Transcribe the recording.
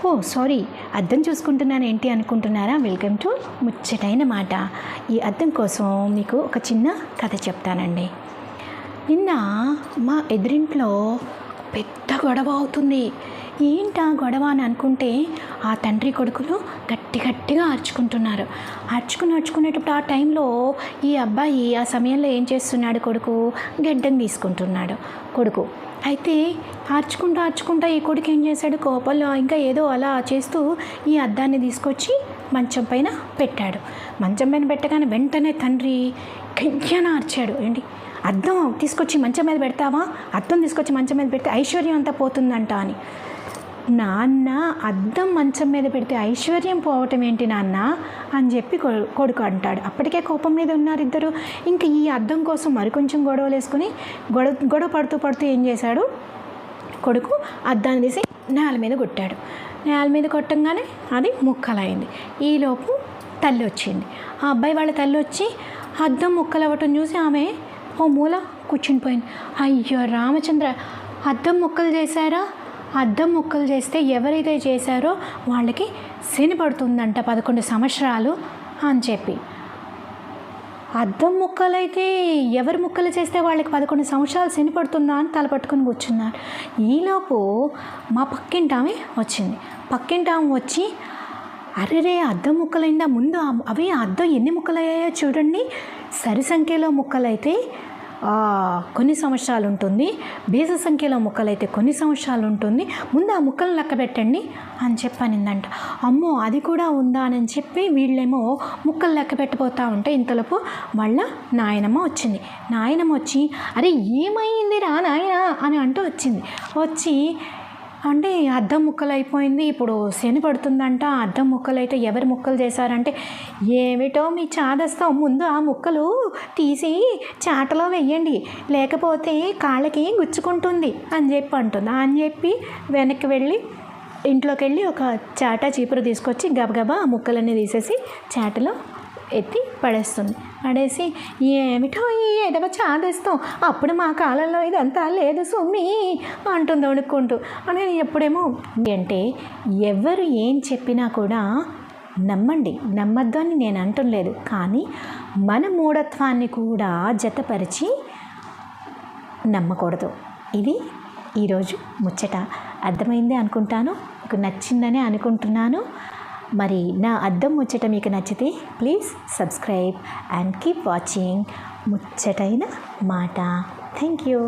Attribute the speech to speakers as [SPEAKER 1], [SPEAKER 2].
[SPEAKER 1] ఓ sorry, అద్దం చూసుకుంటున్నాను ఏంటి అనుకుంటున్నారా? వెల్కమ్ టు ముచ్చటైన మాట. ఈ అద్దం కోసం మీకు ఒక చిన్న కథ చెప్తానండి. నిన్న మా ఎదురింట్లో పెద్ద గొడవ అవుతుంది. ఏంటా గొడవ అని అనుకుంటే ఆ తండ్రి కొడుకులు గట్టిగా అరుచుకునేటప్పుడు ఆ టైంలో ఈ అబ్బాయి ఆ సమయంలో ఏం చేస్తున్నాడు? గడ్డం తీసుకుంటున్నాడు కొడుకు. అయితే ఆర్చుకుంటా ఈ కొడుకు ఏం చేశాడు? కోపంలో ఇంకా ఏదో అలా చేస్తూ ఈ అద్దాన్ని తీసుకొచ్చి మంచం పైన పెట్టాడు. మంచం పైన పెట్టగానే వెంటనే తండ్రి గట్టిగా అరిచాడు. ఏంటి, అద్దం తీసుకొచ్చి మంచం మీద పెడతావా? అద్దం తీసుకొచ్చి మంచం మీద పెడితే ఐశ్వర్యం అంతా పోతుందంట అని. నాన్న, అద్దం మంచం మీద పెడితే ఐశ్వర్యం పోవటం ఏంటి నాన్న అని చెప్పి కొడుకు అంటాడు. అప్పటికే కోపం మీద ఉన్నారు ఇద్దరు. ఇంకా ఈ అద్దం కోసం మరికొంచెం గొడవలు వేసుకుని గొడవ పడుతూ ఏం చేశాడు? కొడుకు అద్దాన్ని తీసి నేల మీద కొట్టాడు. నేల మీద కొట్టంగానే అది ముక్కలైంది. ఈలోపు తల్లి వచ్చింది. ఆ అబ్బాయి వాళ్ళ తల్లి వచ్చి అద్దం ముక్కలు అవ్వటం చూసి ఆమె ఓ మూల కూర్చుని పోయింది. అయ్యో రామచంద్ర, అద్దం ముక్కలు చేశారా? అద్దం ముక్కలు చేస్తే ఎవరైతే చేశారో వాళ్ళకి శని పడుతుందంట 11 సంవత్సరాలు అని చెప్పి. అద్దం ముక్కలైతే ఎవరు ముక్కలు చేస్తే వాళ్ళకి 11 సంవత్సరాలు శని పడుతుందా అని తలపట్టుకొని కూర్చున్నారు. ఈలోపు మా పక్కింటామె వచ్చింది. పక్కింటామె వచ్చి, అరెరే అద్దం ముక్కలైందా? ముందు అవి అద్దం ఎన్ని ముక్కలయ్యాయో చూడండి. సరి సంఖ్యలో ముక్కలైతే కొన్ని సంవత్సరాలు ఉంటుంది, బేస సంఖ్యలో ముక్కలైతే కొన్ని సంవత్సరాలు ఉంటుంది. ముందు ఆ ముక్కలను లెక్క పెట్టండి అని చెప్పనిందంట. అమ్మో, అది కూడా ఉందా అని చెప్పి వీళ్ళేమో ముక్కలు లెక్క పెట్టిపోతూ ఉంటే ఇంతలోపు వాళ్ళ నాయనమ్మ వచ్చింది. నాయనమ్మ వచ్చి, అరే ఏమైంది రా నాయన అని అంటూ వచ్చి అంటే అద్దం ముక్కలు అయిపోయింది, ఇప్పుడు శని పడుతుందంట. అద్దం ముక్కలు అయితే ఎవరు ముక్కలు చేశారంటే, ఏమిటో మీ చాదస్తాం, ముందు ఆ ముక్కలు తీసి చాటలో వెయ్యండి, లేకపోతే కాళ్ళకి గుచ్చుకుంటుంది అని చెప్పి అంటుంది. అని చెప్పి వెనక్కి వెళ్ళి ఇంట్లోకి వెళ్ళి ఒక చాట చీపురు తీసుకొచ్చి గబగబా ఆ ముక్కలన్నీ తీసేసి చాటలో ఎత్తి పడేసి, ఏమిటో ఈ ఎడవ చాదేస్తాం, అప్పుడు మా కాలంలో ఇదంతా లేదు సుమ్మి అంటుంది వణుక్కుంటూ. అని ఎప్పుడేమో అంటే ఎవరు ఏం చెప్పినా కూడా నమ్మద్దు అని నేను అంటలేదు, కానీ మన మూఢత్వాన్ని కూడా జతపరిచి నమ్మకూడదు. ఇది ఈరోజు ముచ్చట. అర్థమైందే అనుకుంటాను, మీకు నచ్చిందని అనుకుంటున్నాను. మరి నా అద్దం ముచ్చట మీకు నచ్చితే please subscribe and keep watching ముచ్చటైన మాట. Thank you.